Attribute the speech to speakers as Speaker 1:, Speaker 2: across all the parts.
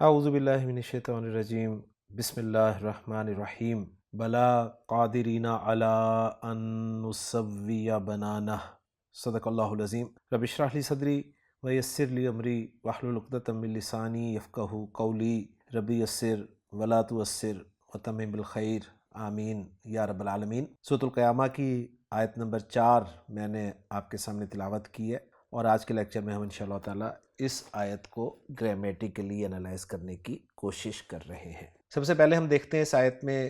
Speaker 1: اعوذ باللہ من الشیطان الرجیم بسم اللہ الرحمن الرحیم بلا قادرین علی ان نسوی بنانہ صدق اللہ العظیم رب اشرح لی صدری ویسر لی امری واحلل عقدۃ من لسانی یفقہوا قولی ربی یسر ولا تعسر وتمم بالخیر آمین یا رب العالمین۔ سورۃ القیامہ کی آیت نمبر 4 میں نے آپ کے سامنے تلاوت کی ہے، اور آج کے لیکچر میں ہم انشاءاللہ تعالیٰ اس آیت کو گرامیٹیکلی انالائز کرنے کی کوشش کر رہے ہیں۔ سب سے پہلے ہم دیکھتے ہیں اس آیت میں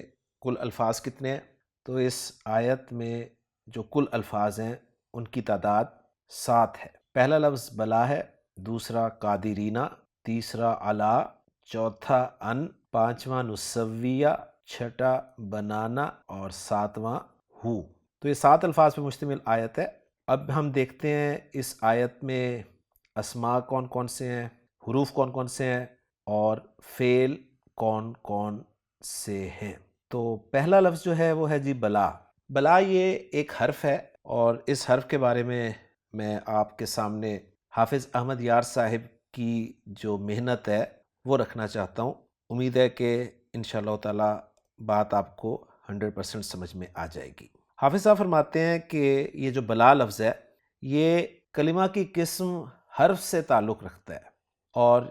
Speaker 1: کل الفاظ کتنے ہیں۔ تو اس آیت میں جو کل الفاظ ہیں ان کی تعداد 7 ہے۔ پہلا لفظ بلا ہے، دوسرا قادرینہ، تیسرا علا، چوتھا ان، پانچواں نسویہ، چھٹا بنانا اور ساتواں ہو۔ تو یہ 7 الفاظ پہ مشتمل آیت ہے۔ اب ہم دیکھتے ہیں اس آیت میں اسماء کون کون سے ہیں، حروف کون کون سے ہیں، اور فعل کون کون سے ہیں۔ تو پہلا لفظ جو ہے وہ ہے جی بلا۔ بلا یہ ایک حرف ہے، اور اس حرف کے بارے میں آپ کے سامنے حافظ احمد یار صاحب کی جو محنت ہے وہ رکھنا چاہتا ہوں۔ امید ہے کہ انشاءاللہ تعالی بات آپ کو 100% سمجھ میں آ جائے گی۔ حافظ صاحب فرماتے ہیں کہ یہ جو بلا لفظ ہے یہ کلمہ کی قسم حرف سے تعلق رکھتا ہے، اور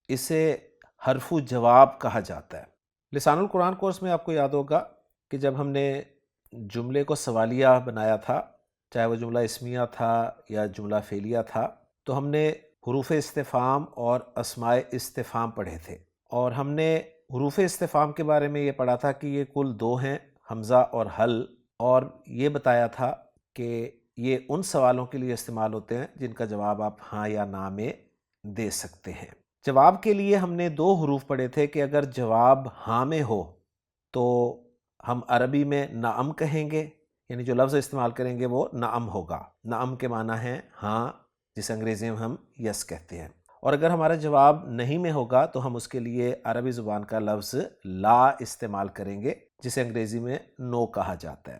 Speaker 1: اسے حرف جواب کہا جاتا ہے۔ لسان القرآن کورس میں آپ کو یاد ہوگا کہ جب ہم نے جملے کو سوالیہ بنایا تھا، چاہے وہ جملہ اسمیہ تھا یا جملہ فعلیہ تھا، تو ہم نے حروف استفہام اور اسماء استفہام پڑھے تھے، اور ہم نے حروف استفہام کے بارے میں یہ پڑھا تھا کہ یہ کل 2 ہیں، حمزہ اور حل، اور یہ بتایا تھا کہ یہ ان سوالوں کے لیے استعمال ہوتے ہیں جن کا جواب آپ ہاں یا نہ میں دے سکتے ہیں۔ جواب کے لیے ہم نے 2 حروف پڑھے تھے کہ اگر جواب ہاں میں ہو تو ہم عربی میں نعم کہیں گے، یعنی جو لفظ استعمال کریں گے وہ نعم ہوگا۔ نعم کے معنی ہے ہاں، جس انگریزی میں ہم یس کہتے ہیں۔ اور اگر ہمارا جواب نہیں میں ہوگا تو ہم اس کے لیے عربی زبان کا لفظ لا استعمال کریں گے، جسے انگریزی میں نو کہا جاتا ہے۔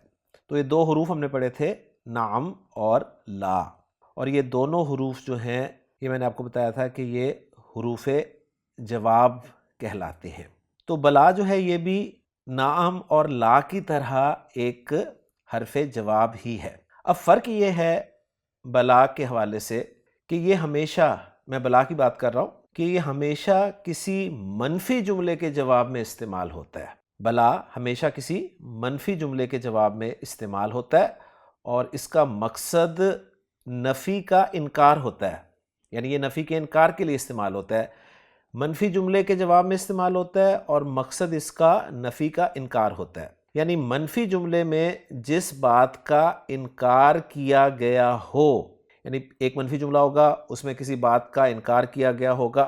Speaker 1: تو یہ 2 حروف ہم نے پڑھے تھے، نعم اور لا، اور یہ دونوں حروف جو ہیں یہ میں نے آپ کو بتایا تھا کہ یہ حروف جواب کہلاتے ہیں۔ تو بلا جو ہے یہ بھی نعم اور لا کی طرح ایک حرف جواب ہی ہے۔ اب فرق یہ ہے بلا کے حوالے سے کہ یہ ہمیشہ، میں بلا کی بات کر رہا ہوں، کہ یہ ہمیشہ کسی منفی جملے کے جواب میں استعمال ہوتا ہے۔ بلا ہمیشہ کسی منفی جملے کے جواب میں استعمال ہوتا ہے، اور اس کا مقصد نفی کا انکار ہوتا ہے، یعنی یہ نفی کے انکار کے لیے استعمال ہوتا ہے۔ منفی جملے کے جواب میں استعمال ہوتا ہے اور مقصد اس کا نفی کا انکار ہوتا ہے۔ یعنی منفی جملے میں جس بات کا انکار کیا گیا ہو، یعنی ایک منفی جملہ ہوگا اس میں کسی بات کا انکار کیا گیا ہوگا،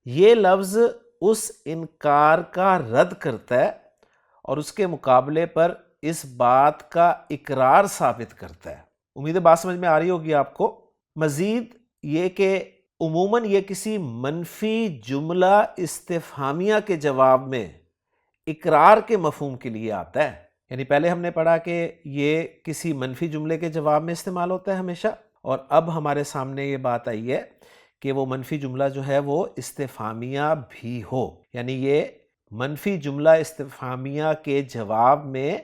Speaker 1: یہ لفظ اس انکار کا رد کرتا ہے اور اس کے مقابلے پر اس بات کا اقرار ثابت کرتا ہے۔ امید ہے بات سمجھ میں آ رہی ہوگی آپ کو۔ مزید یہ کہ عموماً یہ کسی منفی جملہ استفہامیہ کے جواب میں اقرار کے مفہوم کے لیے آتا ہے۔ یعنی پہلے ہم نے پڑھا کہ یہ کسی منفی جملے کے جواب میں استعمال ہوتا ہے ہمیشہ، اور اب ہمارے سامنے یہ بات آئی ہے کہ وہ منفی جملہ جو ہے وہ استفہامیہ بھی ہو، یعنی یہ منفی جملہ استفہامیہ کے جواب میں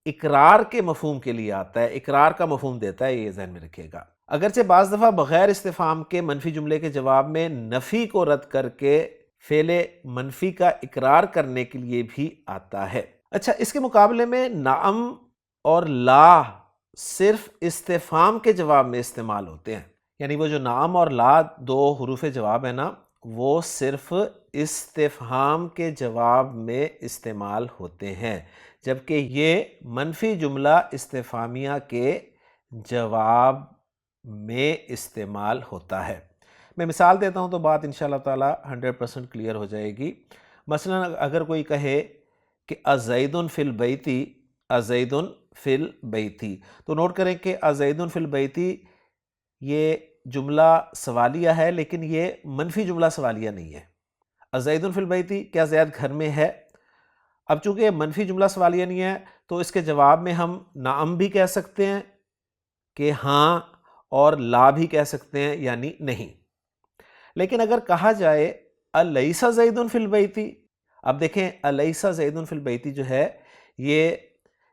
Speaker 1: اقرار کے مفہوم کے لیے آتا ہے، اقرار کا مفہوم دیتا ہے، یہ ذہن میں رکھیے گا۔ اگرچہ بعض دفعہ بغیر استفہام کے منفی جملے کے جواب میں نفی کو رد کر کے فعل منفی کا اقرار کرنے کے لیے بھی آتا ہے۔ اچھا، اس کے مقابلے میں نعم اور لا صرف استفہام کے جواب میں استعمال ہوتے ہیں، یعنی وہ جو نعم اور لا 2 حروف جواب ہیں نا، وہ صرف استفہام کے جواب میں استعمال ہوتے ہیں، جبکہ یہ منفی جملہ استفہامیہ کے جواب میں استعمال ہوتا ہے۔ میں مثال دیتا ہوں تو بات انشاءاللہ تعالی 100% کلیئر ہو جائے گی۔ مثلا اگر کوئی کہے کہ ازید فی البیتی، ازید فی البیتی، تو نوٹ کریں کہ ازید فی البیتی یہ جملہ سوالیہ ہے، لیکن یہ منفی جملہ سوالیہ نہیں ہے۔ ازید فی البیتی، کیا زید گھر میں ہے؟ اب چونکہ یہ منفی جملہ سوالیہ نہیں ہے تو اس کے جواب میں ہم نعم بھی کہہ سکتے ہیں کہ ہاں، اور لا بھی کہہ سکتے ہیں یعنی نہیں۔ لیکن اگر کہا جائے الیس زید فی البیت، اب دیکھیں الیس زید فی البیت جو ہے یہ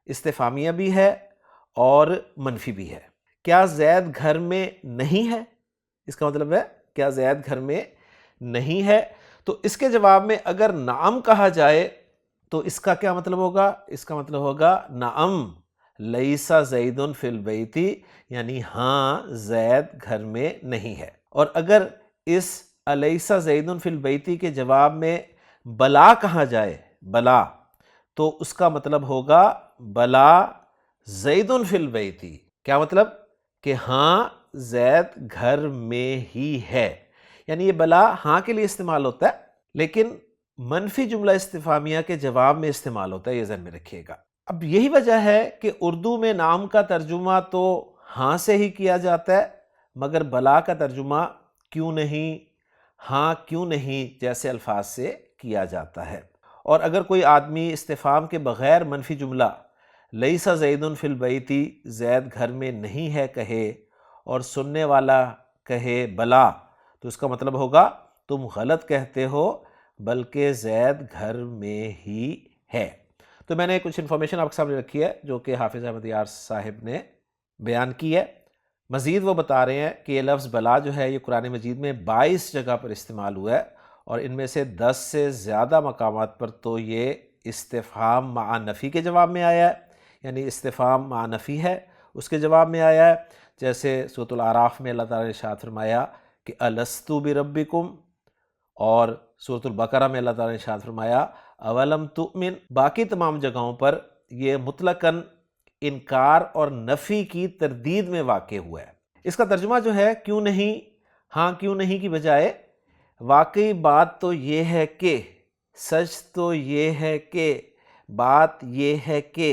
Speaker 1: استفہامیہ بھی ہے اور منفی بھی ہے. کیا زید گھر میں نہیں ہے؟ اس کا مطلب ہے کیا زید گھر میں نہیں ہے. تو اس کے جواب میں اگر نعم کہا جائے تو اس کا کیا مطلب ہوگا؟ اس کا مطلب ہوگا نعم لیس زید فی البیت، یعنی ہاں زید گھر میں نہیں ہے. اور اگر اس الیس زید فی البیت کے جواب میں بلا کہا جائے، بلا، تو اس کا مطلب ہوگا بلا زید فی البیت. کیا مطلب؟ کہ ہاں زید گھر میں ہی ہے. یعنی یہ بلا ہاں کے لیے استعمال ہوتا ہے لیکن منفی جملہ استفہامیہ کے جواب میں استعمال ہوتا ہے، یہ ذہن میں رکھیے گا. اب یہی وجہ ہے کہ اردو میں نام کا ترجمہ تو ہاں سے ہی کیا جاتا ہے، مگر بلا کا ترجمہ کیوں نہیں، ہاں کیوں نہیں جیسے الفاظ سے کیا جاتا ہے. اور اگر کوئی آدمی استفہام کے بغیر منفی جملہ لیس زید فی البیت زید گھر میں نہیں ہے کہے اور سننے والا کہے بلا، تو اس کا مطلب ہوگا تم غلط کہتے ہو بلکہ زید گھر میں ہی ہے. تو میں نے کچھ انفارمیشن آپ کے سامنے رکھی ہے جو کہ حافظ احمد یار صاحب نے بیان کی ہے. مزید وہ بتا رہے ہیں کہ یہ لفظ بلا جو ہے یہ قرآن مجید میں 22 جگہ پر استعمال ہوا ہے اور ان میں سے 10 سے زیادہ مقامات پر تو یہ استفہام مع نفی کے جواب میں آیا ہے، یعنی استفہام مع نفی ہے اس کے جواب میں آیا ہے. جیسے سورۃ الاعراف میں اللہ تعالیٰ نے ارشاد فرمایا کہ الستو بربکم، اور سورۃ البقرہ میں اللہ تعالیٰ نے ارشاد فرمایا اولم تؤمن. باقی تمام جگہوں پر یہ مطلقاً انکار اور نفی کی تردید میں واقع ہوا ہے. اس کا ترجمہ جو ہے کیوں نہیں، ہاں کیوں نہیں کی بجائے واقعی بات تو یہ ہے کہ، سچ تو یہ ہے کہ، بات یہ ہے کہ،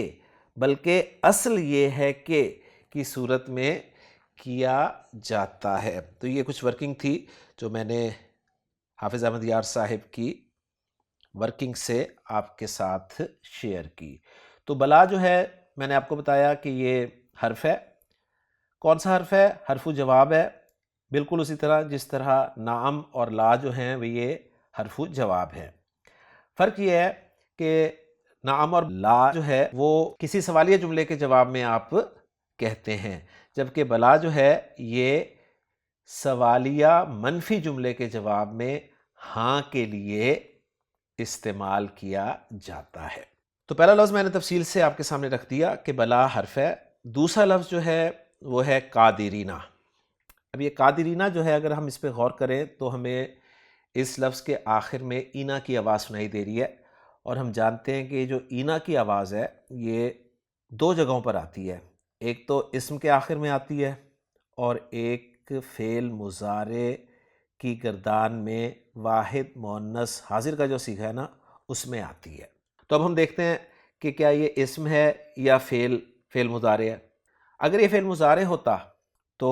Speaker 1: بلکہ اصل یہ ہے کہ کی صورت میں کیا جاتا ہے. تو یہ کچھ ورکنگ تھی جو میں نے حافظ احمد یار صاحب کی ورکنگ سے آپ کے ساتھ شیئر کی. تو بلا جو ہے میں نے آپ کو بتایا کہ یہ حرف ہے. کون سا حرف ہے؟ حرف جواب ہے، بالکل اسی طرح جس طرح نعم اور لا جو ہیں وہ یہ حرف جواب ہے. فرق یہ ہے کہ نعم اور لا جو ہے وہ کسی سوالیہ جملے کے جواب میں آپ کہتے ہیں، جبکہ بلا جو ہے یہ سوالیہ منفی جملے کے جواب میں ہاں کے لیے استعمال کیا جاتا ہے. تو پہلا لفظ میں نے تفصیل سے آپ کے سامنے رکھ دیا کہ بلا حرف ہے. دوسرا لفظ جو ہے وہ ہے قادرینہ. اب یہ قادرینہ جو ہے اگر ہم اس پہ غور کریں تو ہمیں اس لفظ کے آخر میں اینا کی آواز سنائی دے رہی ہے، اور ہم جانتے ہیں کہ جو اینا کی آواز ہے یہ 2 جگہوں پر آتی ہے. ایک تو اسم کے آخر میں آتی ہے اور ایک فعل مضارع کی گردان میں واحد مؤنث حاضر کا جو صیغہ ہے نا اس میں آتی ہے. تو اب ہم دیکھتے ہیں کہ کیا یہ اسم ہے یا فعل مضارع ہے. اگر یہ فعل مضارع ہوتا تو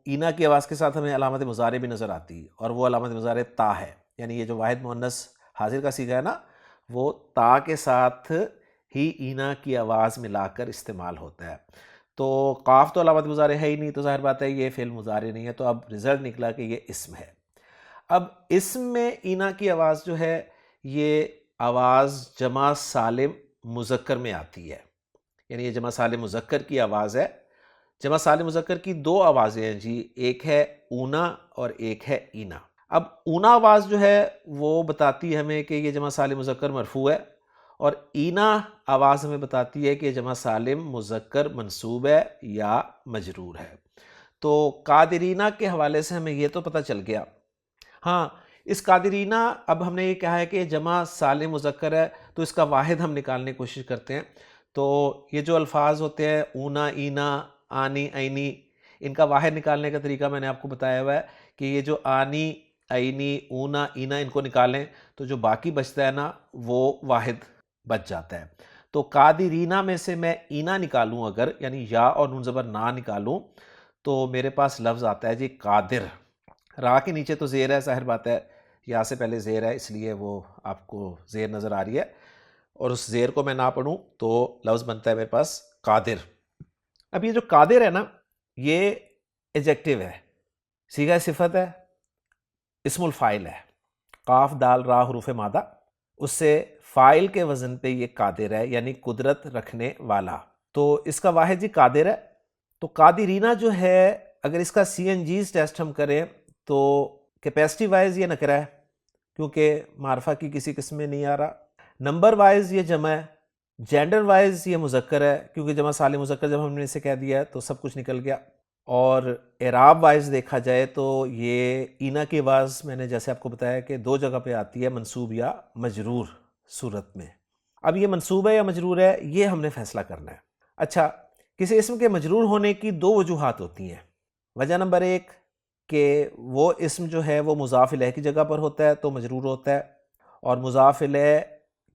Speaker 1: اینا کی آواز کے ساتھ ہمیں علامت مضارع بھی نظر آتی، اور وہ علامت مضارع تا ہے. یعنی یہ جو واحد مؤنث حاضر کا صیغہ ہے نا وہ تا کے ساتھ ہی اینا کی آواز ملا کر استعمال ہوتا ہے. تو قاف تو علامت مضارع ہے ہی نہیں، تو ظاہر بات ہے یہ فعل مضارع نہیں ہے. تو اب رزلٹ نکلا کہ یہ اسم ہے. اب اسم میں اینا کی آواز جو ہے یہ آواز جمع سالم مذکر میں آتی ہے، یعنی یہ جمع سالم مذکر کی آواز ہے. جمع سالم مذکر کی 2 آوازیں ہیں جی، ایک ہے اونا اور ایک ہے اینا. اب اونا آواز جو ہے وہ بتاتی ہے ہمیں کہ یہ جمع سالم مذکر مرفوع ہے، اور اینا آواز ہمیں بتاتی ہے کہ یہ جمع سالم مذکر منصوب ہے یا مجرور ہے. تو قادرینہ کے حوالے سے ہمیں یہ تو پتہ چل گیا. ہاں اس قادرینہ اب ہم نے یہ کہا ہے کہ جمع سالم مذکر ہے تو اس کا واحد ہم نکالنے کی کوشش کرتے ہیں. تو یہ جو الفاظ ہوتے ہیں اونا، اینا، آنی، عینی، ان کا واحد نکالنے کا طریقہ میں نے آپ کو بتایا ہوا ہے کہ یہ جو آنی، عینی، اونا، اینا ان کو نکالیں تو جو باقی بچتا ہے نا وہ واحد بچ جاتا ہے. تو قادرینہ میں سے میں اینا نکالوں اگر، یعنی یا اور نون زبر نہ نکالوں، تو میرے پاس لفظ آتا ہے جی قادر. را کے نیچے تو زیر ہے، ظاہر بات ہے یا سے پہلے زیر ہے اس لیے وہ آپ کو زیر نظر آ رہی ہے، اور اس زیر کو میں نہ پڑھوں تو لفظ بنتا ہے میرے پاس قادر. اب یہ جو قادر ہے نا یہ ایجیکٹیو ہے، صیغہ صفت ہے، اسم الفاعل ہے. قاف دال را حروف مادہ، اس سے فاعل کے وزن پہ یہ قادر ہے، یعنی قدرت رکھنے والا. تو اس کا واحد جی قادر ہے. تو قادرینہ جو ہے اگر اس کا سی این جیز ٹیسٹ ہم کریں تو کیپیسٹی وائز یہ نکرہ ہے کیونکہ معرفہ کی کسی قسم میں نہیں آ رہا. نمبر وائز یہ جمع ہے. جینڈر وائز یہ مذکر ہے کیونکہ جمع سالم مذکر جب ہم نے اسے کہہ دیا ہے تو سب کچھ نکل گیا. اور اعراب وائز دیکھا جائے تو یہ اینا کی آواز میں نے جیسے آپ کو بتایا کہ دو جگہ پہ آتی ہے، منصوب یا مجرور صورت میں. اب یہ منصوب ہے یا مجرور ہے یہ ہم نے فیصلہ کرنا ہے. اچھا، کسی اسم کے مجرور ہونے کی دو وجوہات ہوتی ہیں. وجہ نمبر ایک کہ وہ اسم جو ہے وہ مضاف الیہ کی جگہ پر ہوتا ہے تو مجرور ہوتا ہے، اور مضاف الیہ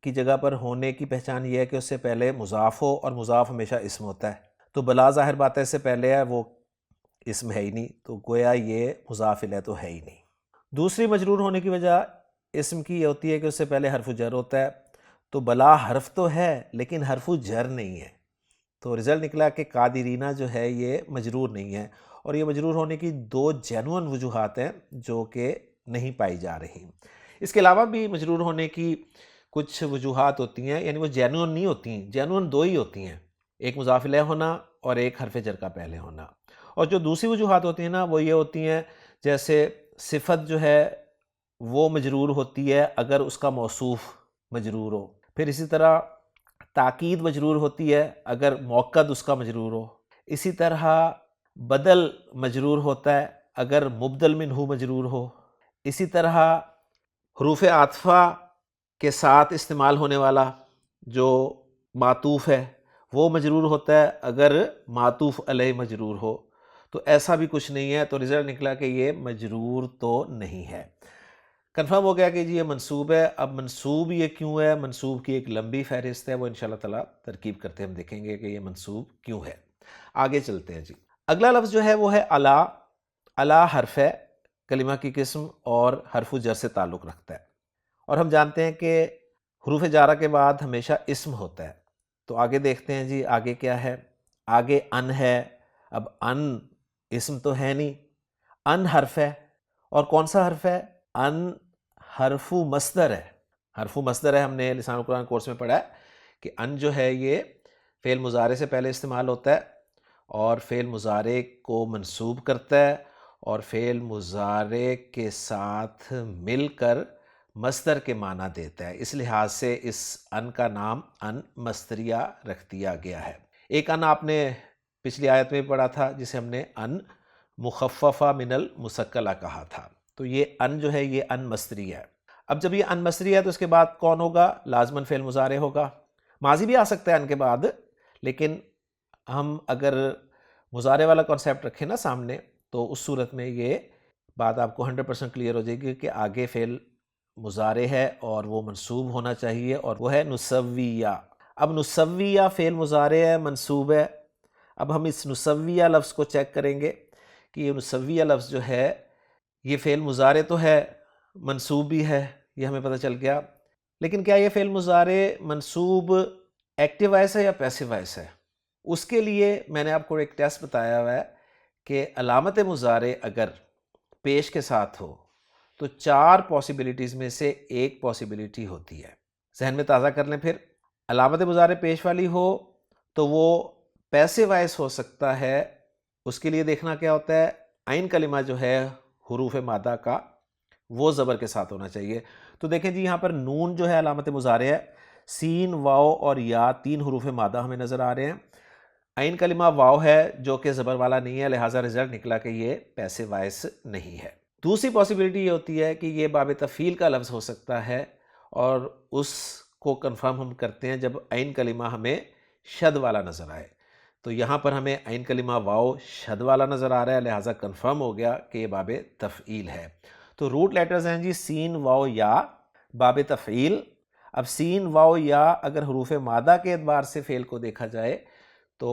Speaker 1: کی جگہ پر ہونے کی پہچان یہ ہے کہ اس سے پہلے مضاف ہو، اور مضاف ہمیشہ اسم ہوتا ہے. تو بلا ظاہر بات ہے اس سے پہلے ہے وہ اسم ہے ہی نہیں، تو گویا یہ مضاف الیہ تو ہے ہی نہیں. دوسری مجرور ہونے کی وجہ اسم کی یہ ہوتی ہے کہ اس سے پہلے حرف جر ہوتا ہے. تو بلا حرف تو ہے لیکن حرف جر نہیں ہے، تو رزلٹ نکلا کہ قادرینہ جو ہے یہ مجرور نہیں ہے. اور یہ مجرور ہونے کی دو جینون وجوہات ہیں جو کہ نہیں پائی جا رہی. اس کے علاوہ بھی مجرور ہونے کی کچھ وجوہات ہوتی ہیں، یعنی وہ جینون نہیں ہوتی ہیں. جینون دو ہی ہوتی ہیں، ایک مضاف الیہ ہونا اور ایک حرف جر کا پہلے ہونا. اور جو دوسری وجوہات ہوتی ہیں نا وہ یہ ہوتی ہیں جیسے صفت جو ہے وہ مجرور ہوتی ہے اگر اس کا موصوف مجرور ہو. پھر اسی طرح تاکید مجرور ہوتی ہے اگر موقد اس کا مجرور ہو. اسی طرح بدل مجرور ہوتا ہے اگر مبدل منہ مجرور ہو. اسی طرح حروف عاطفہ کے ساتھ استعمال ہونے والا جو معطوف ہے وہ مجرور ہوتا ہے اگر معطوف علیہ مجرور ہو. تو ایسا بھی کچھ نہیں ہے، تو رزلٹ نکلا کہ یہ مجرور تو نہیں ہے. کنفرم ہو گیا کہ جی یہ منصوب ہے. اب منصوب یہ کیوں ہے؟ منصوب کی ایک لمبی فہرست ہے، وہ انشاءاللہ تعالی ترکیب کرتے ہم دیکھیں گے کہ یہ منصوب کیوں ہے. آگے چلتے ہیں جی. اگلا لفظ جو ہے وہ ہے الا. الا حرف ہے، کلمہ کی قسم اور حرف جر سے تعلق رکھتا ہے. اور ہم جانتے ہیں کہ حروف جارہ کے بعد ہمیشہ اسم ہوتا ہے. تو آگے دیکھتے ہیں جی آگے کیا ہے. آگے ان ہے. اب ان اسم تو ہے نہیں، ان حرف ہے. اور کون سا حرف ہے؟ ان حرف مصدر ہے. حرف مصدر ہے، ہم نے لسان القرآن کورس میں پڑھا ہے کہ ان جو ہے یہ فعل مضارع سے پہلے استعمال ہوتا ہے اور فعل مضارع کو منصوب کرتا ہے اور فعل مضارع کے ساتھ مل کر مصدر کے معنی دیتا ہے. اس لحاظ سے اس ان کا نام ان مصدریہ رکھ دیا گیا ہے. ایک ان آپ نے پچھلی آیت میں پڑھا تھا جسے ہم نے ان مخففہ من المثقلہ کہا تھا. تو یہ ان جو ہے یہ ان مصدری ہے. اب جب یہ ان مصدری ہے تو اس کے بعد کون ہوگا؟ لازماً فعل مضارع ہوگا. ماضی بھی آ سکتا ہے ان کے بعد، لیکن ہم اگر مضارع والا کانسیپٹ رکھیں نا سامنے تو اس صورت میں یہ بات آپ کو 100% کلیئر ہو جائے گی کہ آگے فعل مضارع ہے اور وہ منصوب ہونا چاہیے، اور وہ ہے نسویہ. اب نسویہ فعل مضارع ہے، منصوب ہے. اب ہم اس نسویہ لفظ کو چیک کریں گے کہ یہ نسویہ لفظ جو ہے یہ فعل مضارع تو ہے، منصوب بھی ہے، یہ ہمیں پتہ چل گیا. لیکن کیا یہ فعل مضارع منصوب ایکٹیو وائس ہے یا پیسو وائس ہے؟ اس کے لیے میں نے آپ کو ایک ٹیسٹ بتایا ہوا ہے کہ علامت مضارع اگر پیش کے ساتھ ہو تو 4 پاسبلٹیز میں سے ایک پاسبلٹی ہوتی ہے. ذہن میں تازہ کر لیں. پھر علامت مضارع پیش والی ہو تو وہ پیسو وائس ہو سکتا ہے. اس کے لیے دیکھنا کیا ہوتا ہے، عین کلمہ جو ہے حروف مادہ کا وہ زبر کے ساتھ ہونا چاہیے. تو دیکھیں جی یہاں پر نون جو ہے علامت مضارع ہے، سین واو اور یا 3 حروف مادہ ہمیں نظر آ رہے ہیں. عین کلمہ واو ہے جو کہ زبر والا نہیں ہے، لہٰذا رزلٹ نکلا کہ یہ پیسو وائس نہیں ہے. دوسری پاسبلٹی یہ ہوتی ہے کہ یہ باب تفعیل کا لفظ ہو سکتا ہے، اور اس کو کنفرم ہم کرتے ہیں جب عین کلمہ ہمیں شد والا نظر آئے. تو یہاں پر ہمیں عین کلمہ واو شد والا نظر آ رہا ہے، لہٰذا کنفرم ہو گیا کہ یہ باب تفعیل ہے. تو روٹ لیٹرز ہیں جی سین واو یا، باب تفعیل. اب سین واو یا اگر حروف مادہ کے اعتبار سے فعل کو دیکھا جائے تو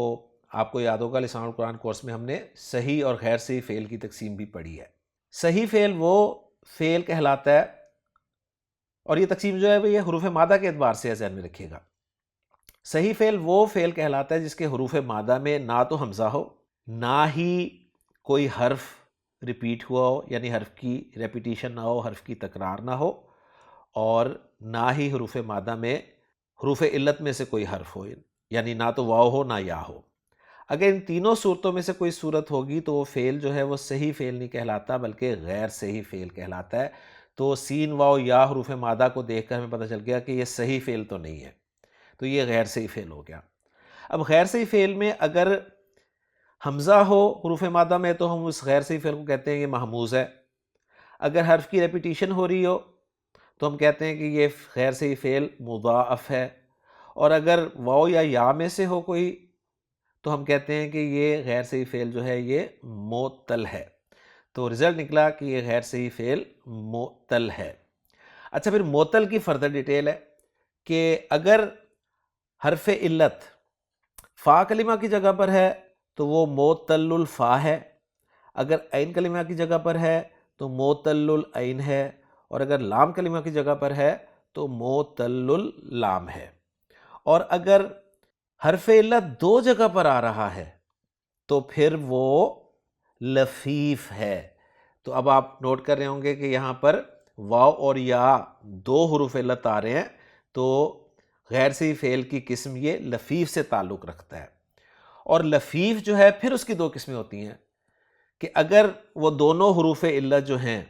Speaker 1: آپ کو یاد ہوگا لسان القرآن کورس میں ہم نے صحیح اور غیر صحیح فعل کی تقسیم بھی پڑھی ہے. صحیح فعل وہ فعل کہلاتا ہے، اور یہ تقسیم جو ہے وہ یہ حروف مادہ کے اعتبار سے ذہن میں رکھیے گا. صحیح فعل وہ فعل کہلاتا ہے جس کے حروف مادہ میں نہ تو حمزہ ہو، نہ ہی کوئی حرف ریپیٹ ہوا ہو، یعنی حرف کی ریپیٹیشن نہ ہو، حرف کی تکرار نہ ہو، اور نہ ہی حروف مادہ میں حروف علت میں سے کوئی حرف ہو، یعنی نہ تو واو ہو نہ یا ہو۔ اگر ان تینوں صورتوں میں سے کوئی صورت ہوگی تو وہ فعل جو ہے وہ صحیح فعل نہیں کہلاتا بلکہ غیر صحیح فعل کہلاتا ہے۔ تو سین واو یا حروف مادہ کو دیکھ کر ہمیں پتہ چل گیا کہ یہ صحیح فعل تو نہیں ہے، تو یہ غیر صحیح فعل ہو گیا۔ اب غیر صحیح فعل میں اگر حمزہ ہو حروف مادہ میں تو ہم اس غیر صحیح فعل کو کہتے ہیں یہ محموز ہے۔ اگر حرف کی ریپیٹیشن ہو رہی ہو تو ہم کہتے ہیں کہ یہ غیر صحیح فعل مضاعف ہے، اور اگر واو یا میں سے ہو کوئی تو ہم کہتے ہیں کہ یہ غیر صحیح فعل جو ہے یہ معطل ہے۔ تو رزلٹ نکلا کہ یہ غیر صحیح فعل معطل ہے۔ اچھا، پھر معطل کی فردر ڈیٹیل ہے کہ اگر حرف علت فا کلمہ کی جگہ پر ہے تو وہ معطل الفا ہے، اگر عین کلمہ کی جگہ پر ہے تو معطل العین ہے، اور اگر لام کلمہ کی جگہ پر ہے تو معطل اللام ہے۔ اور اگر حرف علت دو جگہ پر آ رہا ہے تو پھر وہ لفیف ہے۔ تو اب آپ نوٹ کر رہے ہوں گے کہ یہاں پر واو اور یا دو حروف علت آ رہے ہیں، تو غیر صحیح فعل کی قسم یہ لفیف سے تعلق رکھتا ہے۔ اور لفیف جو ہے پھر اس کی دو قسمیں ہوتی ہیں کہ اگر وہ دونوں حروف علت جو ہیں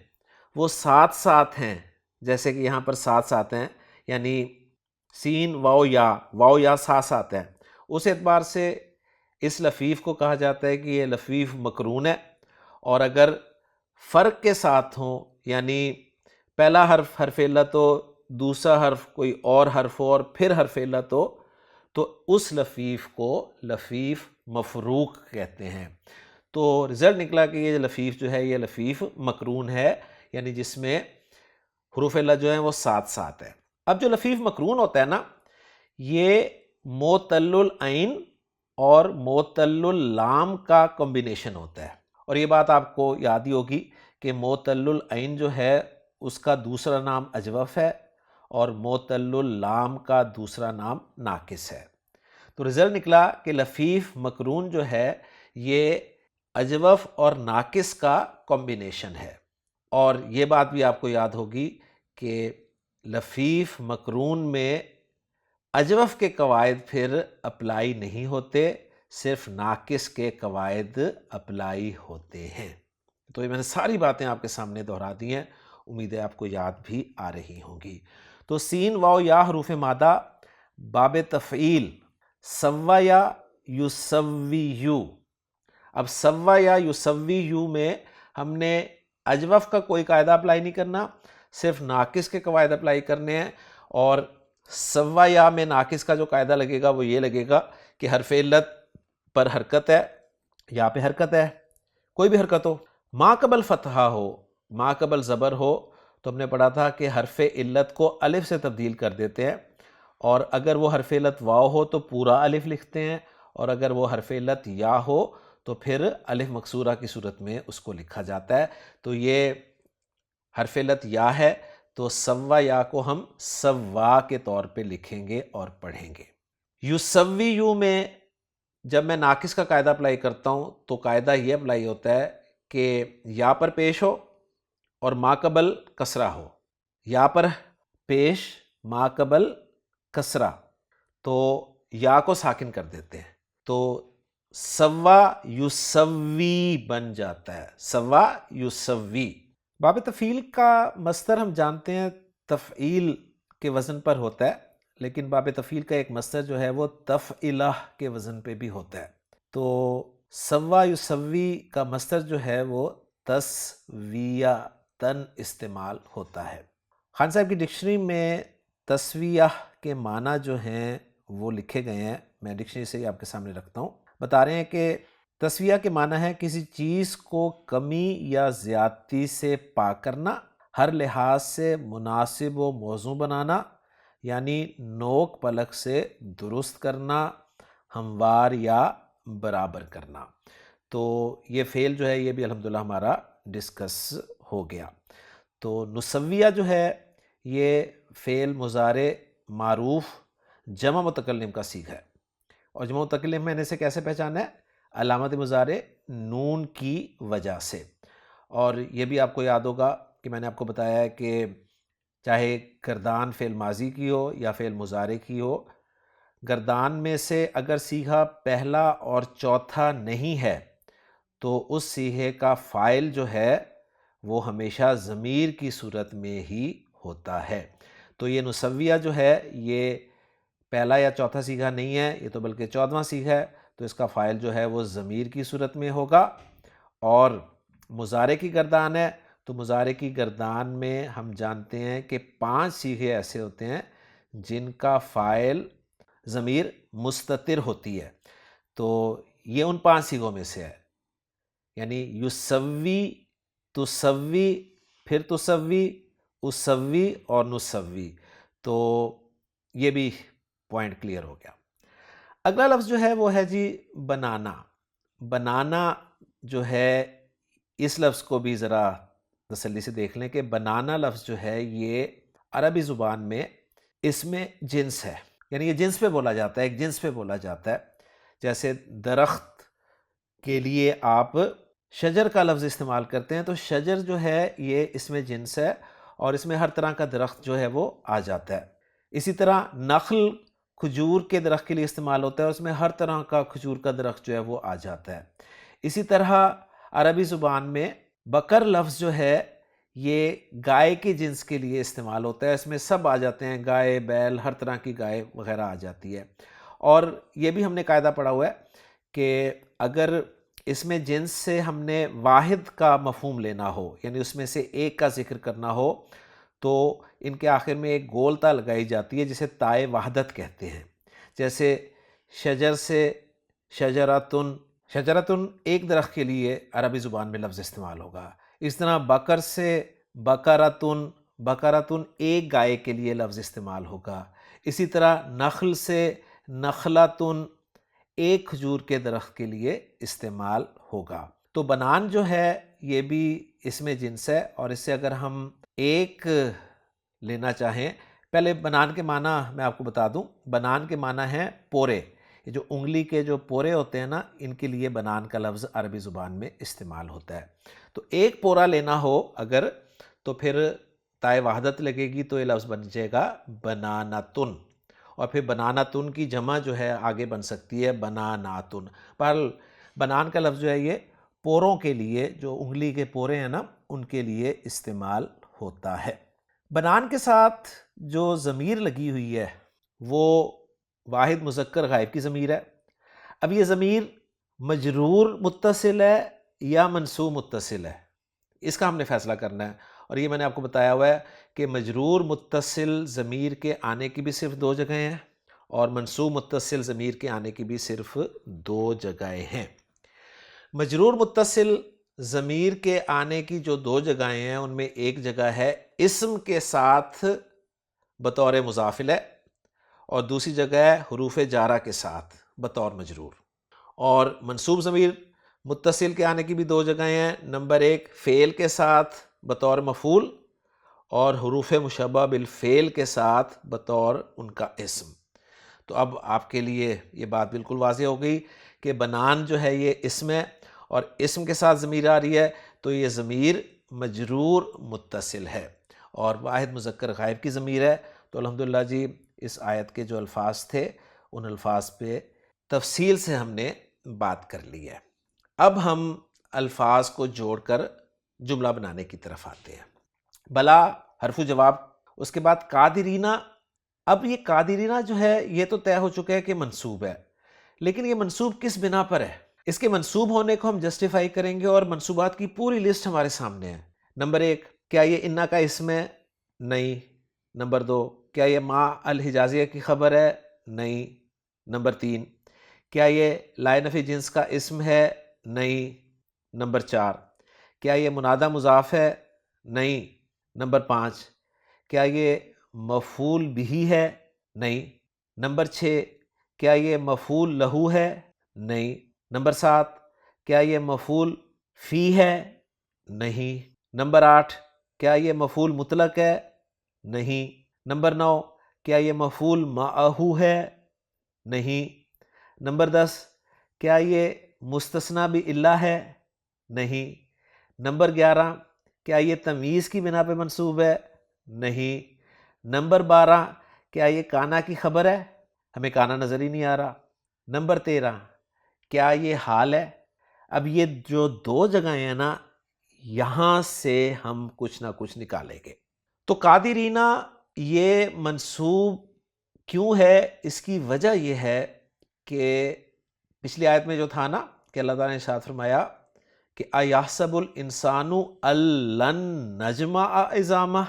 Speaker 1: وہ ساتھ ساتھ ہیں، جیسے کہ یہاں پر ساتھ ساتھ ہیں، یعنی سین واو یا ساتھ ساتھ ہیں، اس اعتبار سے اس لفیف کو کہا جاتا ہے کہ یہ لفیف مقرون ہے۔ اور اگر فرق کے ساتھ ہوں، یعنی پہلا حرف علت ہو، دوسرا حرف کوئی اور حرف ہو، اور پھر حرف علت ہو، تو اس لفیف کو لفیف مفروق کہتے ہیں۔ تو رزلٹ نکلا کہ یہ لفیف جو ہے یہ لفیف مقرون ہے، یعنی جس میں حروف علت جو ہیں وہ ساتھ ساتھ ہے۔ اب جو لفیف مقرون ہوتا ہے نا، یہ معطل العین اور معطل اللام کا کمبینیشن ہوتا ہے، اور یہ بات آپ کو یاد ہی ہوگی کہ معطل العین جو ہے اس کا دوسرا نام اجوف ہے، اور معطل اللام کا دوسرا نام ناقص ہے۔ تو رزلٹ نکلا کہ لفیف مقرون جو ہے یہ اجوف اور ناقص کا کمبینیشن ہے۔ اور یہ بات بھی آپ کو یاد ہوگی کہ لفیف مقرون میں اجوف کے قواعد پھر اپلائی نہیں ہوتے، صرف ناقص کے قواعد اپلائی ہوتے ہیں۔ تو یہ میں نے ساری باتیں آپ کے سامنے دہرا دی ہیں، امید ہے آپ کو یاد بھی آ رہی ہوں گی۔ تو سین واو یا حروف مادہ باب تفعیل سوا یا یسویو۔ اب سوا یا یسویو میں ہم نے اجوف کا کوئی قاعدہ اپلائی نہیں کرنا، صرف ناقص کے قواعد اپلائی کرنے ہیں۔ اور سوا یا میں ناقص کا جو قاعدہ لگے گا وہ یہ لگے گا کہ حرف علت پر حرکت ہے، یا پہ حرکت ہے، کوئی بھی حرکت ہو، ما قبل فتحہ ہو، ما قبل زبر ہو، تو ہم نے پڑھا تھا کہ حرف علت کو الف سے تبدیل کر دیتے ہیں، اور اگر وہ حرف علت واو ہو تو پورا الف لکھتے ہیں، اور اگر وہ حرف علت یا ہو تو پھر الف مکسورہ کی صورت میں اس کو لکھا جاتا ہے۔ تو یہ حرف علت یا ہے، تو سوا یا کو ہم سوا کے طور پہ لکھیں گے اور پڑھیں گے۔ یسوی یو میں جب میں ناقص کا قاعدہ اپلائی کرتا ہوں تو قاعدہ یہ اپلائی ہوتا ہے کہ یا پر پیش ہو اور ما قبل کسرہ ہو، یا پر پیش ما قبل کسرہ، تو یا کو ساکن کر دیتے ہیں، تو سوا یسوی بن جاتا ہے، سوا یسوی۔ باب تفعیل کا مصدر ہم جانتے ہیں تفعیل کے وزن پر ہوتا ہے، لیکن باب تفعیل کا ایک مصدر جو ہے وہ تفعلہ کے وزن پہ بھی ہوتا ہے۔ تو سوا یسوی کا مصدر جو ہے وہ تسویۃً استعمال ہوتا ہے۔ خان صاحب کی ڈکشنری میں تسویہ کے معنی جو ہیں وہ لکھے گئے ہیں، میں ڈکشنری سے ہی آپ کے سامنے رکھتا ہوں۔ بتا رہے ہیں کہ تسویہ کے معنی ہے کسی چیز کو کمی یا زیادتی سے پاک کرنا، ہر لحاظ سے مناسب و موزوں بنانا، یعنی نوک پلک سے درست کرنا، ہموار یا برابر کرنا۔ تو یہ فعل جو ہے یہ بھی الحمدللہ ہمارا ڈسکس ہو گیا۔ تو نسویہ جو ہے یہ فعل مضارع معروف جمع متکلم کا صیغہ ہے، اور جمع متکلم میں نے اسے کیسے پہچانا ہے؟ علامت مضارع نون کی وجہ سے۔ اور یہ بھی آپ کو یاد ہوگا کہ میں نے آپ کو بتایا ہے کہ چاہے گردان فعل ماضی کی ہو یا فعل مضارع کی ہو، گردان میں سے اگر صیغہ پہلا اور چوتھا نہیں ہے تو اس صیغے کا فاعل جو ہے وہ ہمیشہ ضمیر کی صورت میں ہی ہوتا ہے۔ تو یہ نسویہ جو ہے یہ پہلا یا چوتھا صیغہ نہیں ہے، یہ تو بلکہ 14واں صیغہ ہے، تو اس کا فاعل جو ہے وہ ضمیر کی صورت میں ہوگا۔ اور مضارع کی گردان ہے تو مضارع کی گردان میں ہم جانتے ہیں کہ 5 صیغے ایسے ہوتے ہیں جن کا فاعل ضمیر مستتر ہوتی ہے، تو یہ ان 5 صیغوں میں سے ہے، یعنی یسوی، تسوی، پھر تسوی، اسوی اور نسوی۔ تو یہ بھی پوائنٹ کلیئر ہو گیا۔ اگلا لفظ جو ہے وہ ہے جی بنانا۔ بنانا جو ہے اس لفظ کو بھی ذرا تسلی سے دیکھ لیں کہ بنانا لفظ جو ہے یہ عربی زبان میں اس میں جنس ہے، یعنی یہ جنس پہ بولا جاتا ہے، ایک جنس پہ بولا جاتا ہے۔ جیسے درخت کے لیے آپ شجر کا لفظ استعمال کرتے ہیں تو شجر جو ہے یہ اس میں جنس ہے اور اس میں ہر طرح کا درخت جو ہے وہ آ جاتا ہے۔ اسی طرح نخل کھجور کے درخت کے لیے استعمال ہوتا ہے، اس میں ہر طرح کا کھجور کا درخت جو ہے وہ آ جاتا ہے۔ اسی طرح عربی زبان میں بکر لفظ جو ہے یہ گائے کے جنس کے لیے استعمال ہوتا ہے، اس میں سب آ جاتے ہیں، گائے، بیل، ہر طرح کی گائے وغیرہ آ جاتی ہے۔ اور یہ بھی ہم نے قاعدہ پڑھا ہوا ہے کہ اگر اس میں جنس سے ہم نے واحد کا مفہوم لینا ہو، یعنی اس میں سے ایک کا ذکر کرنا ہو، تو ان کے آخر میں ایک گول تا لگائی جاتی ہے جسے تائے وحدت کہتے ہیں۔ جیسے شجر سے شجرتن، شجرتن ایک درخت کے لیے عربی زبان میں لفظ استعمال ہوگا۔ اس طرح بکر سے بکرتن، بکرتن ایک گائے کے لیے لفظ استعمال ہوگا۔ اسی طرح نخل سے نخلتن ایک کھجور کے درخت کے لیے استعمال ہوگا۔ تو بنان جو ہے یہ بھی اس میں جنس ہے، اور اس سے اگر ہم ایک لینا چاہیں، پہلے بنان کے معنی میں آپ کو بتا دوں۔ بنان کے معنی ہیں پورے، یہ جو انگلی کے جو پورے ہوتے ہیں نا، ان کے لیے بنان کا لفظ عربی زبان میں استعمال ہوتا ہے۔ تو ایک پورا لینا ہو اگر تو پھر تائے وحدت لگے گی تو یہ لفظ بن جائے گا بنانتن، اور پھر بنانتن کی جمع جو ہے آگے بن سکتی ہے بناناتن۔ پر بنان کا لفظ جو ہے یہ پوروں کے لیے، جو انگلی کے پورے ہیں نا، ان کے لیے استعمال ہوتا ہے۔ بنان کے ساتھ جو ضمیر لگی ہوئی ہے وہ واحد مذکر غائب کی ضمیر ہے۔ اب یہ ضمیر مجرور متصل ہے یا منصوب متصل ہے، اس کا ہم نے فیصلہ کرنا ہے، اور یہ میں نے آپ کو بتایا ہوا ہے کہ مجرور متصل ضمیر کے آنے کی بھی صرف 2 جگہیں ہیں، اور منصوب متصل ضمیر کے آنے کی بھی صرف 2 جگہیں ہیں۔ مجرور متصل ضمیر کے آنے کی جو 2 جگہیں ہیں ان میں ایک جگہ ہے اسم کے ساتھ بطور مضاف الیہ، اور دوسری جگہ ہے حروف جارہ کے ساتھ بطور مجرور۔ اور منصوب ضمیر متصل کے آنے کی بھی 2 جگہیں ہیں، نمبر 1 فعل کے ساتھ بطور مفعول، اور حروف مشبہ بالفعل کے ساتھ بطور ان کا اسم۔ تو اب آپ کے لیے یہ بات بالکل واضح ہو گئی کہ بنان جو ہے یہ اسم ہے، اور اسم کے ساتھ ضمیر آ رہی ہے تو یہ ضمیر مجرور متصل ہے اور واحد مذکر غائب کی ضمیر ہے۔ تو الحمدللہ جی اس آیت کے جو الفاظ تھے ان الفاظ پہ تفصیل سے ہم نے بات کر لی ہے۔ اب ہم الفاظ کو جوڑ کر جملہ بنانے کی طرف آتے ہیں۔ بلا حرف جواب، اس کے بعد قادرینہ۔ اب یہ قادرینہ جو ہے یہ تو طے ہو چکا ہے کہ منصوب ہے، لیکن یہ منصوب کس بنا پر ہے؟ اس کے منصوب ہونے کو ہم جسٹیفائی کریں گے، اور منصوبات کی پوری لسٹ ہمارے سامنے ہے۔ نمبر 1، کیا یہ انا کا اسم ہے؟ نہیں۔ نمبر 2، کیا یہ ما الحجازیہ کی خبر ہے؟ نہیں۔ نمبر 3، کیا یہ لائے نفی جنس کا اسم ہے؟ نہیں۔ نمبر 4، کیا یہ منادہ مضاف ہے؟ نہیں۔ نمبر 5، کیا یہ مفعول بہ ہے؟ نہیں۔ نمبر 6، کیا یہ مفعول لہو ہے؟ نہیں۔ نمبر 7، کیا یہ مفعول فی ہے؟ نہیں۔ نمبر 8، کیا یہ مفعول مطلق ہے؟ نہیں۔ نمبر 9، کیا یہ مفعول معہو ہے؟ نہیں۔ نمبر 10، کیا یہ مستثنی باللہ ہے؟ نہیں۔ نمبر 11 کیا یہ تمیز کی بنا پہ منصوب ہے؟ نہیں۔ نمبر 12 کیا یہ کانا کی خبر ہے؟ ہمیں کانا نظر ہی نہیں آ رہا۔ نمبر 13 کیا یہ حال ہے؟ اب یہ جو دو جگہیں ہیں نا، یہاں سے ہم کچھ نہ کچھ نکالیں گے۔ تو قادرینا یہ منصوب کیوں ہے؟ اس کی وجہ یہ ہے کہ پچھلی آیت میں جو تھا نا کہ اللہ تعالیٰ نے ارشاد فرمایا کہ اَیَحْسَبُ الْإِنسَانُ أَلَّن نَجْمَعَ عِظَامَهُ،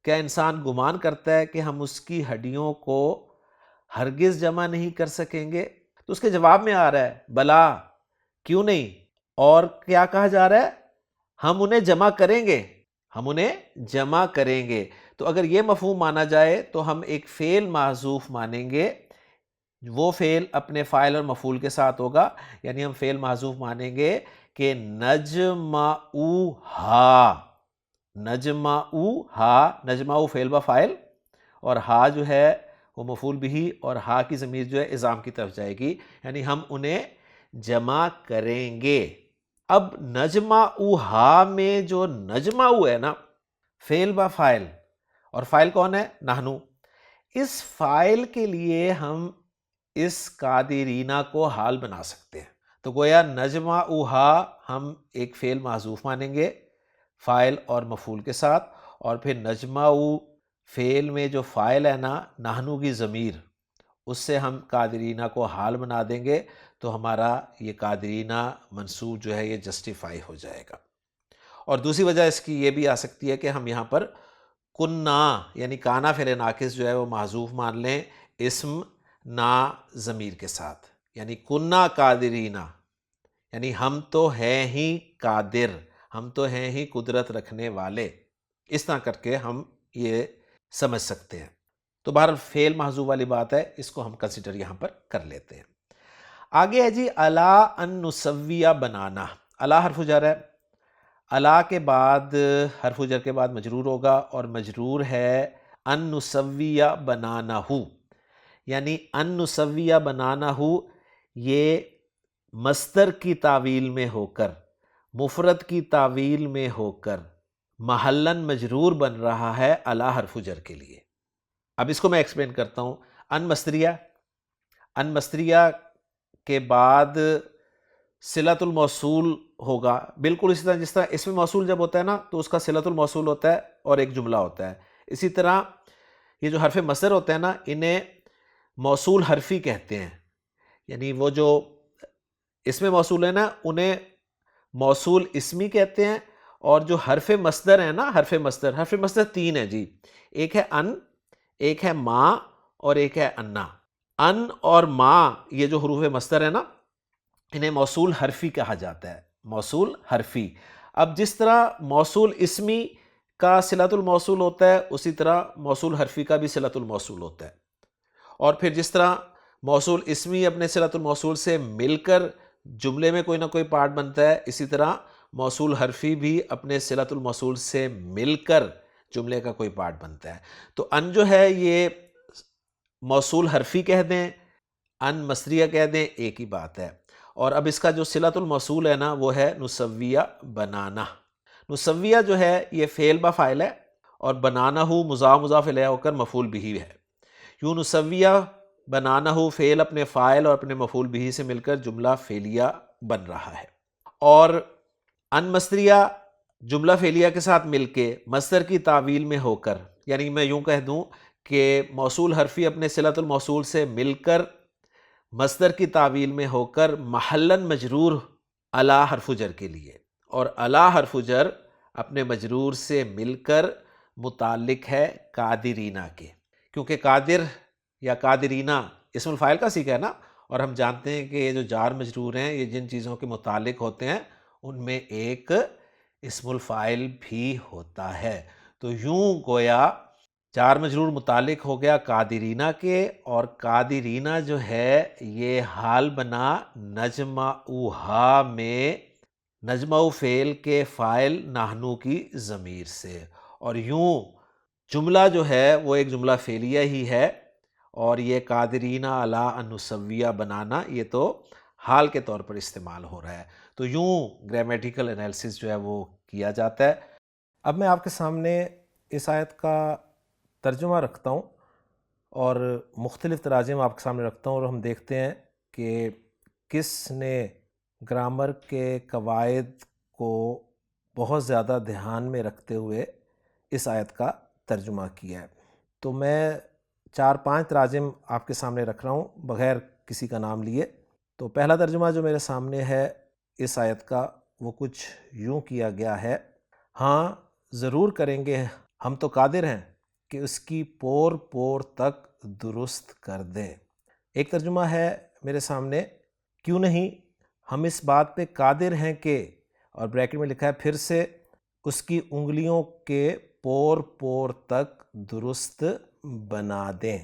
Speaker 1: کیا انسان گمان کرتا ہے کہ ہم اس کی ہڈیوں کو ہرگز جمع نہیں کر سکیں گے؟ تو اس کے جواب میں آ رہا ہے بلا، کیوں نہیں؟ اور کیا کہا جا رہا ہے؟ ہم انہیں جمع کریں گے، ہم انہیں جمع کریں گے۔ تو اگر یہ مفہوم مانا جائے تو ہم ایک فعل محذوف مانیں گے، وہ فعل اپنے فاعل اور مفعول کے ساتھ ہوگا، یعنی ہم فعل محذوف مانیں گے کہ نجمعوہا، نجمعوہا، نجمعو فعل با فاعل، اور ہا جو ہے وہ مفعول بھی، اور ہا کی ضمیر جو ہے اعظام کی طرف جائے گی، یعنی ہم انہیں جمع کریں گے۔ اب نجمعوہا میں جو نجمعو ہے نا، فعل با فاعل، اور فاعل کون ہے؟ نحنو۔ اس فاعل کے لیے ہم اس قادرینا کو حال بنا سکتے ہیں۔ تو گویا نجمعوہا ہم ایک فعل محذوف مانیں گے فاعل اور مفعول کے ساتھ، اور پھر نجمعو فعل میں جو فاعل ہے نا، نحنو کی ضمیر، اس سے ہم قادرینا کو حال بنا دیں گے، تو ہمارا یہ قادرینا منصوب جو ہے یہ جسٹیفائی ہو جائے گا۔ اور دوسری وجہ اس کی یہ بھی آ سکتی ہے کہ ہم یہاں پر کننا یعنی کانا فعل ناقص جو ہے وہ محذوف مان لیں اسم نا ضمیر کے ساتھ، یعنی کننا قادرینا، یعنی ہم تو ہیں ہی قادر، ہم تو ہیں ہی قدرت رکھنے والے، اس طرح کر کے ہم یہ سمجھ سکتے ہیں۔ تو بہرحال فعل محذوف والی بات ہے، اس کو ہم کنسیڈر یہاں پر کر لیتے ہیں۔ آگے ہے جی الا ان نسویہ بنانا۔ الا حرف جر ہے، الا کے بعد حرف جر کے بعد مجرور ہوگا، اور مجرور ہے ان نسویہ بنانا ہو، یعنی ان نسویہ بنانا ہو یہ مصدر کی تعویل میں ہو کر، مفرد کی تعویل میں ہو کر محلن مجرور بن رہا ہے الا حرف جر کے لیے۔ اب اس کو میں ایکسپلین کرتا ہوں۔ ان مصدریہ، ان مصدریہ کے بعد صلۃ الموصول ہوگا، بالکل اسی طرح جس طرح اسم موصول جب ہوتا ہے نا تو اس کا صلۃ الموصول ہوتا ہے اور ایک جملہ ہوتا ہے، اسی طرح یہ جو حرف مصدر ہوتے ہیں نا انہیں موصول حرفی کہتے ہیں، یعنی وہ جو اسم موصول ہے نا انہیں موصول اسمی کہتے ہیں، اور جو حرف مصدر ہے نا، حرف مصدر تین ہیں جی، ایک ہے ان، ایک ہے ما، اور ایک ہے انا۔ ان اور ما یہ جو حروف مصدر ہے نا انہیں موصول حرفی کہا جاتا ہے، موصول حرفی۔ اب جس طرح موصول اسمی کا صلۃ الموصول ہوتا ہے اسی طرح موصول حرفی کا بھی صلۃ الموصول ہوتا ہے، اور پھر جس طرح موصول اسمی اپنے صلۃ الموصول سے مل کر جملے میں کوئی نہ کوئی پارٹ بنتا ہے، اسی طرح موصول حرفی بھی اپنے صلۃ الموصول سے مل کر جملے کا کوئی پارٹ بنتا ہے۔ تو ان جو ہے یہ موصول حرفی کہہ دیں، ان مصدریہ کہہ دیں، ایک ہی بات ہے۔ اور اب اس کا جو صلۃ الموصول ہے نا وہ ہے نسویہ بنانا۔ نسویہ جو ہے یہ فعل با فاعل ہے، اور بنانا ہو مضاف الیہ ہو کر مفعول بھی ہے۔ یوں نسویہ بنانا ہو فعل اپنے فاعل اور اپنے مفعول بھی سے مل کر جملہ فعلیہ بن رہا ہے، اور ان مصدریہ جملہ فعلیہ کے ساتھ مل کے مصدر کی تعویل میں ہو کر، یعنی میں یوں کہہ دوں کہ موصول حرفی اپنے صلۃ الموصول سے مل کر مصدر کی تعویل میں ہو کر محلن مجرور الا حرف جر کے لیے، اور الا حرف جر اپنے مجرور سے مل کر متعلق ہے قادرینا کے، کیونکہ قادر یا قادرینا اسم الفاعل کا سیکھا ہے نا، اور ہم جانتے ہیں کہ یہ جو جار مجرور ہیں یہ جن چیزوں کے متعلق ہوتے ہیں ان میں ایک اسم الفاعل بھی ہوتا ہے۔ تو یوں گویا جار مجرور متعلق ہو گیا قادرینا کے، اور قادرینا جو ہے یہ حال بنا نجمعوہا میں نجمعو فعل کے فاعل نحنو کی ضمیر سے، اور یوں جملہ جو ہے وہ ایک جملہ فعلیہ ہی ہے، اور یہ قادرینا علی ان نسویہ بنانا یہ تو حال کے طور پر استعمال ہو رہا ہے۔ تو یوں گرامیٹیکل انالیسس جو ہے وہ کیا جاتا ہے۔ اب میں آپ کے سامنے اس آیت کا ترجمہ رکھتا ہوں اور مختلف تراجم آپ کے سامنے رکھتا ہوں، اور ہم دیکھتے ہیں کہ کس نے گرامر کے قواعد کو بہت زیادہ دھیان میں رکھتے ہوئے اس آیت کا ترجمہ کیا ہے۔ تو میں 4-5 تراجم آپ کے سامنے رکھ رہا ہوں بغیر کسی کا نام لیے۔ تو پہلا ترجمہ جو میرے سامنے ہے اس آیت کا وہ کچھ یوں کیا گیا ہے: ہاں ضرور کریں گے، ہم تو قادر ہیں کہ اس کی پور پور تک درست کر دیں۔ ایک ترجمہ ہے میرے سامنے: کیوں نہیں، ہم اس بات پہ قادر ہیں کہ، اور بریکٹ میں لکھا ہے پھر سے، اس کی انگلیوں کے پور پور تک درست بنا دیں۔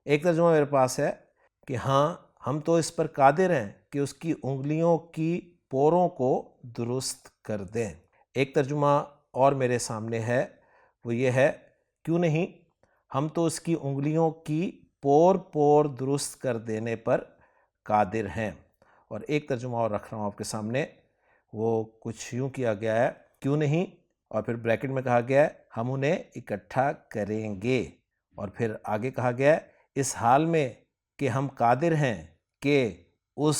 Speaker 1: ایک ترجمہ میرے پاس ہے کہ ہاں ہم تو اس پر قادر ہیں کہ اس کی انگلیوں کی پوروں کو درست کر دیں۔ ایک ترجمہ اور میرے سامنے ہے، وہ یہ ہے: کیوں نہیں، ہم تو اس کی انگلیوں کی پور پور درست کر دینے پر قادر ہیں۔ اور ایک ترجمہ اور رکھ رہا ہوں آپ کے سامنے، وہ کچھ یوں کیا گیا ہے: کیوں نہیں، اور پھر بریکٹ میں کہا گیا ہے ہم انہیں اکٹھا کریں گے، اور پھر آگے کہا گیا ہے اس حال میں کہ ہم قادر ہیں کہ اس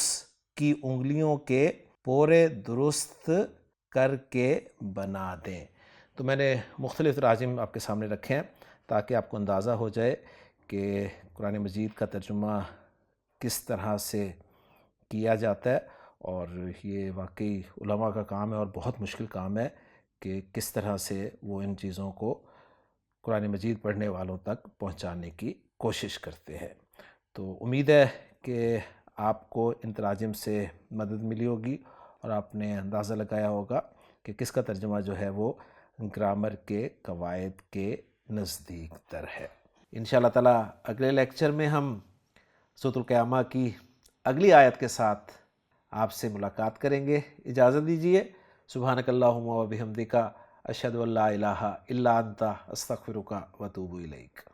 Speaker 1: کی انگلیوں کے پورے درست کر کے بنا دیں۔ تو میں نے مختلف تراجم آپ کے سامنے رکھے ہیں تاکہ آپ کو اندازہ ہو جائے کہ قرآن مجید کا ترجمہ کس طرح سے کیا جاتا ہے، اور یہ واقعی علماء کا کام ہے اور بہت مشکل کام ہے کہ کس طرح سے وہ ان چیزوں کو قرآن مجید پڑھنے والوں تک پہنچانے کی کوشش کرتے ہیں۔ تو امید ہے کہ آپ کو ان تراجم سے مدد ملی ہوگی اور آپ نے اندازہ لگایا ہوگا کہ کس کا ترجمہ جو ہے وہ گرامر کے قواعد کے نزدیک تر ہے۔ انشاءاللہ تعالیٰ اگلے لیکچر میں ہم سورۃ القیامہ کی اگلی آیت کے ساتھ آپ سے ملاقات کریں گے۔ اجازت دیجیے۔ سبحانک اللہم و بحمدک، اشہد ان لا الہ الا انت، استغفرک و اتوب الیک۔